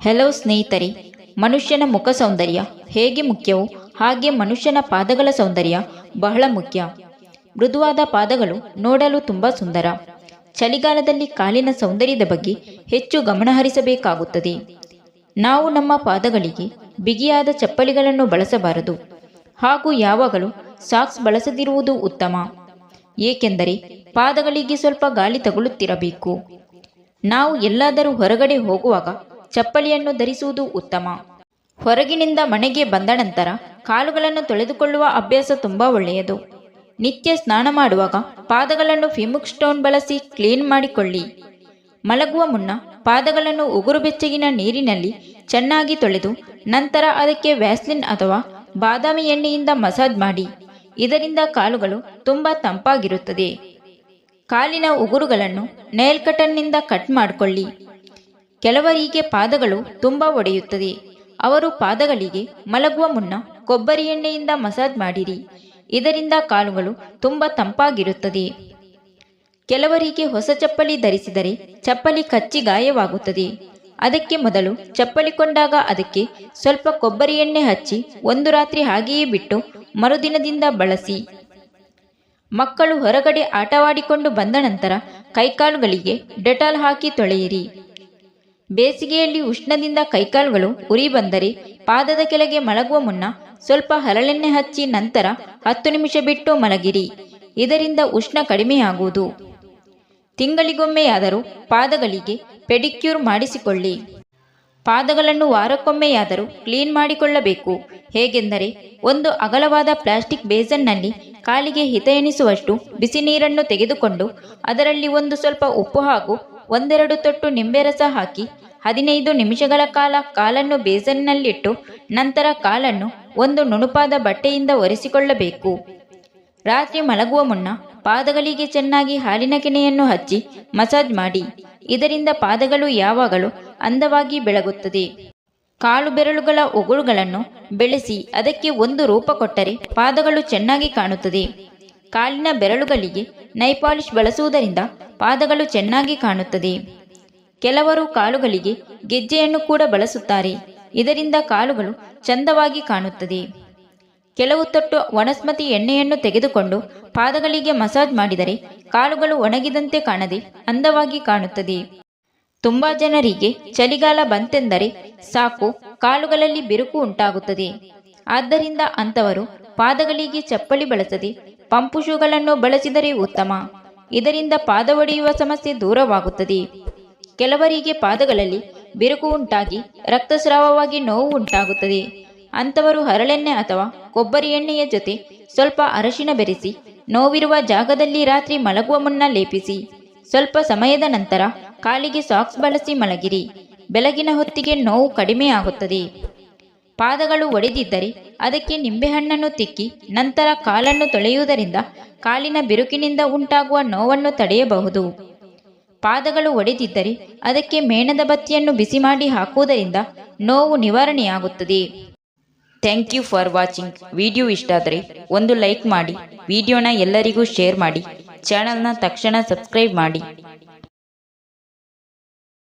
Hello ಸ್ನೇಹಿತರೆ, ಮನುಷ್ಯನ ಮುಖ ಸೌಂದರ್ಯ ಹೇಗೆ ಮುಖ್ಯವೋ ಹಾಗೆ ಮನುಷ್ಯನ ಪಾದಗಳ ಸೌಂದರ್ಯ ಬಹಳ ಮುಖ್ಯ. ಮೃದುವಾದ ಪಾದಗಳು ನೋಡಲು ತುಂಬ ಸುಂದರ. ಚಳಿಗಾಲದಲ್ಲಿ ಕಾಲಿನ ಸೌಂದರ್ಯದ ಬಗ್ಗೆ ಹೆಚ್ಚು ಗಮನಹರಿಸಬೇಕಾಗುತ್ತದೆ. ನಾವು ನಮ್ಮ ಪಾದಗಳಿಗೆ ಬಿಗಿಯಾದ ಚಪ್ಪಲಿಗಳನ್ನು ಬಳಸಬಾರದು ಹಾಗೂ ಯಾವಾಗಲೂ ಸಾಕ್ಸ್ ಬಳಸದಿರುವುದು ಉತ್ತಮ. ಏಕೆಂದರೆ ಪಾದಗಳಿಗೆ ಸ್ವಲ್ಪ ಗಾಳಿ ತಗುಲುತ್ತಿರಬೇಕು. ನಾವು ಎಲ್ಲಾದರೂ ಹೊರಗಡೆ ಹೋಗುವಾಗ ಚಪ್ಪಲಿಯನ್ನು ಧರಿಸುವುದು ಉತ್ತಮ. ಹೊರಗಿನಿಂದ ಮನೆಗೆ ಬಂದ ನಂತರ ಕಾಲುಗಳನ್ನು ತೊಳೆದುಕೊಳ್ಳುವ ಅಭ್ಯಾಸ ತುಂಬ ಒಳ್ಳೆಯದು. ನಿತ್ಯ ಸ್ನಾನ ಮಾಡುವಾಗ ಪಾದಗಳನ್ನು ಫಿಮುಕ್ ಸ್ಟೋನ್ ಬಳಸಿ ಕ್ಲೀನ್ ಮಾಡಿಕೊಳ್ಳಿ. ಮಲಗುವ ಮುನ್ನ ಪಾದಗಳನ್ನು ಉಗುರು ಬೆಚ್ಚಗಿನ ನೀರಿನಲ್ಲಿ ಚೆನ್ನಾಗಿ ತೊಳೆದು ನಂತರ ಅದಕ್ಕೆ ವ್ಯಾಸ್ಲಿನ್ ಅಥವಾ ಬಾದಾಮಿ ಎಣ್ಣೆಯಿಂದ ಮಸಾಜ್ ಮಾಡಿ. ಇದರಿಂದ ಕಾಲುಗಳು ತುಂಬ ತಂಪಾಗಿರುತ್ತದೆ. ಕಾಲಿನ ಉಗುರುಗಳನ್ನು ನೈಲ್ ಕಟರ್ನಿಂದ ಕಟ್ ಮಾಡಿಕೊಳ್ಳಿ. ಕೆಲವರಿಗೆ ಪಾದಗಳು ತುಂಬ ಒಡೆಯುತ್ತದೆ. ಅವರು ಪಾದಗಳಿಗೆ ಮಲಗುವ ಮುನ್ನ ಕೊಬ್ಬರಿ ಎಣ್ಣೆಯಿಂದ ಮಸಾಜ್ ಮಾಡಿರಿ. ಇದರಿಂದ ಕಾಲುಗಳು ತುಂಬ ತಂಪಾಗಿರುತ್ತದೆ. ಕೆಲವರಿಗೆ ಹೊಸ ಚಪ್ಪಲಿ ಧರಿಸಿದರೆ ಚಪ್ಪಲಿ ಕಚ್ಚಿ ಗಾಯವಾಗುತ್ತದೆ. ಅದಕ್ಕೆ ಮೊದಲು ಚಪ್ಪಲಿ ಕೊಂಡಾಗ ಅದಕ್ಕೆ ಸ್ವಲ್ಪ ಕೊಬ್ಬರಿ ಎಣ್ಣೆ ಹಚ್ಚಿ ಒಂದು ರಾತ್ರಿ ಹಾಗೆಯೇ ಬಿಟ್ಟು ಮರುದಿನದಿಂದ ಬಳಸಿ. ಮಕ್ಕಳು ಹೊರಗಡೆ ಆಟವಾಡಿಕೊಂಡು ಬಂದ ನಂತರ ಕೈಕಾಲುಗಳಿಗೆ ಡೆಟಾಲ್ ಹಾಕಿ ತೊಳೆಯಿರಿ. ಬೇಸಿಗೆಯಲ್ಲಿ ಉಷ್ಣದಿಂದ ಕೈಕಾಲುಗಳು ಉರಿ ಬಂದರೆ ಪಾದದ ಕೆಳಗೆ ಮಲಗುವ ಮುನ್ನ ಸ್ವಲ್ಪ ಹರಳೆಣ್ಣೆ ಹಚ್ಚಿ ನಂತರ 10 ನಿಮಿಷ ಬಿಟ್ಟು ಮಲಗಿರಿ. ಇದರಿಂದ ಉಷ್ಣ ಕಡಿಮೆಯಾಗುವುದು. ತಿಂಗಳಿಗೊಮ್ಮೆಯಾದರೂ ಪಾದಗಳಿಗೆ ಪೆಡಿಕ್ಯೂರ್ ಮಾಡಿಸಿಕೊಳ್ಳಿ. ಪಾದಗಳನ್ನು ವಾರಕ್ಕೊಮ್ಮೆಯಾದರೂ ಕ್ಲೀನ್ ಮಾಡಿಕೊಳ್ಳಬೇಕು. ಹೇಗೆಂದರೆ ಒಂದು ಅಗಲವಾದ ಪ್ಲಾಸ್ಟಿಕ್ ಬೇಸನ್ನಲ್ಲಿ ಕಾಲಿಗೆ ಹಿತ ಎನಿಸುವಷ್ಟು ಬಿಸಿ ನೀರನ್ನು ತೆಗೆದುಕೊಂಡು ಅದರಲ್ಲಿ ಒಂದು ಸ್ವಲ್ಪ ಉಪ್ಪು ಹಾಗೂ 1-2 ತೊಟ್ಟು ನಿಂಬೆರಸ ಹಾಕಿ 15 ನಿಮಿಷಗಳ ಕಾಲ ಕಾಲನ್ನು ಬೇಸನ್ನಲ್ಲಿಟ್ಟು ನಂತರ ಕಾಲನ್ನು ಒಂದು ನುಣುಪಾದ ಬಟ್ಟೆಯಿಂದ ಒರೆಸಿಕೊಳ್ಳಬೇಕು. ರಾತ್ರಿ ಮಲಗುವ ಮುನ್ನ ಪಾದಗಳಿಗೆ ಚೆನ್ನಾಗಿ ಹಾಲಿನ ಕೆನೆಯನ್ನು ಹಚ್ಚಿ ಮಸಾಜ್ ಮಾಡಿ. ಇದರಿಂದ ಪಾದಗಳು ಯಾವಾಗಲೂ ಅಂದವಾಗಿ ಬೆಳಗುತ್ತದೆ. ಕಾಲು ಬೆರಳುಗಳ ಉಗುರುಗಳನ್ನು ಬೆಳೆಸಿ ಅದಕ್ಕೆ ಒಂದು ರೂಪ ಕೊಟ್ಟರೆ ಪಾದಗಳು ಚೆನ್ನಾಗಿ ಕಾಣುತ್ತದೆ. ಕಾಲಿನ ಬೆರಳುಗಳಿಗೆ ನೈಪಾಲಿಶ್ ಬಳಸುವುದರಿಂದ ಪಾದಗಳು ಚೆನ್ನಾಗಿ ಕಾಣುತ್ತದೆ. ಕೆಲವರು ಕಾಲುಗಳಿಗೆ ಗೆಜ್ಜೆಯನ್ನು ಕೂಡ ಬಳಸುತ್ತಾರೆ. ಇದರಿಂದ ಕಾಲುಗಳು ಚಂದವಾಗಿ ಕಾಣುತ್ತದೆ. ಕೆಲವು ತೊಟ್ಟು ವನಸ್ಪತಿ ಎಣ್ಣೆಯನ್ನು ತೆಗೆದುಕೊಂಡು ಪಾದಗಳಿಗೆ ಮಸಾಜ್ ಮಾಡಿದರೆ ಕಾಲುಗಳು ಒಣಗಿದಂತೆ ಕಾಣದೆ ಅಂದವಾಗಿ ಕಾಣುತ್ತದೆ. ತುಂಬ ಜನರಿಗೆ ಚಳಿಗಾಲ ಬಂತೆಂದರೆ ಸಾಕು ಕಾಲುಗಳಲ್ಲಿ ಬಿರುಕು ಉಂಟಾಗುತ್ತದೆ. ಆದ್ದರಿಂದ ಅಂಥವರು ಪಾದಗಳಿಗೆ ಚಪ್ಪಲಿ ಬಳಸದೆ ಪಂಪು ಶೂಗಳನ್ನು ಬಳಸಿದರೆ ಉತ್ತಮ. ಇದರಿಂದ ಪಾದ ಒಡೆಯುವ ಸಮಸ್ಯೆ ದೂರವಾಗುತ್ತದೆ. ಕೆಲವರಿಗೆ ಪಾದಗಳಲ್ಲಿ ಬಿರುಕು ಉಂಟಾಗಿ ರಕ್ತಸ್ರಾವವಾಗಿ ನೋವು ಉಂಟಾಗುತ್ತದೆ. ಅಂಥವರು ಹರಳೆಣ್ಣೆ ಅಥವಾ ಕೊಬ್ಬರಿ ಎಣ್ಣೆಯ ಜೊತೆ ಸ್ವಲ್ಪ ಅರಶಿನ ಬೆರೆಸಿ ನೋವಿರುವ ಜಾಗದಲ್ಲಿ ರಾತ್ರಿ ಮಲಗುವ ಮುನ್ನ ಲೇಪಿಸಿ. ಸ್ವಲ್ಪ ಸಮಯದ ನಂತರ ಕಾಲಿಗೆ ಸಾಕ್ಸ್ ಬಳಸಿ ಮಲಗಿರಿ. ಬೆಳಗಿನ ಹೊತ್ತಿಗೆ ನೋವು ಕಡಿಮೆಯಾಗುತ್ತದೆ. ಪಾದಗಳು ಒಡೆದಿದ್ದರೆ ಅದಕ್ಕೆ ನಿಂಬೆಹಣ್ಣನ್ನು ತಿಕ್ಕಿ ನಂತರ ಕಾಲನ್ನು ತೊಳೆಯುವುದರಿಂದ ಕಾಲಿನ ಬಿರುಕಿನಿಂದ ಉಂಟಾಗುವ ನೋವನ್ನು ತಡೆಯಬಹುದು. ಪಾದಗಳು ಒಡೆದಿದ್ದರೆ ಅದಕ್ಕೆ ಮೇಣದ ಬತ್ತಿಯನ್ನು ಬಿಸಿ ಮಾಡಿ ಹಾಕುವುದರಿಂದ ನೋವು ನಿವಾರಣೆಯಾಗುತ್ತದೆ. Thank you for watching. Video ಇಷ್ಟ ಆದರೆ ಒಂದು ಲೈಕ್ ಮಾಡಿ, ವಿಡಿಯೋನ ಎಲ್ಲರಿಗೂ ಶೇರ್ ಮಾಡಿ, ಚಾನಲ್ನ ತಕ್ಷಣ ಸಬ್ಸ್ಕ್ರೈಬ್ ಮಾಡಿ.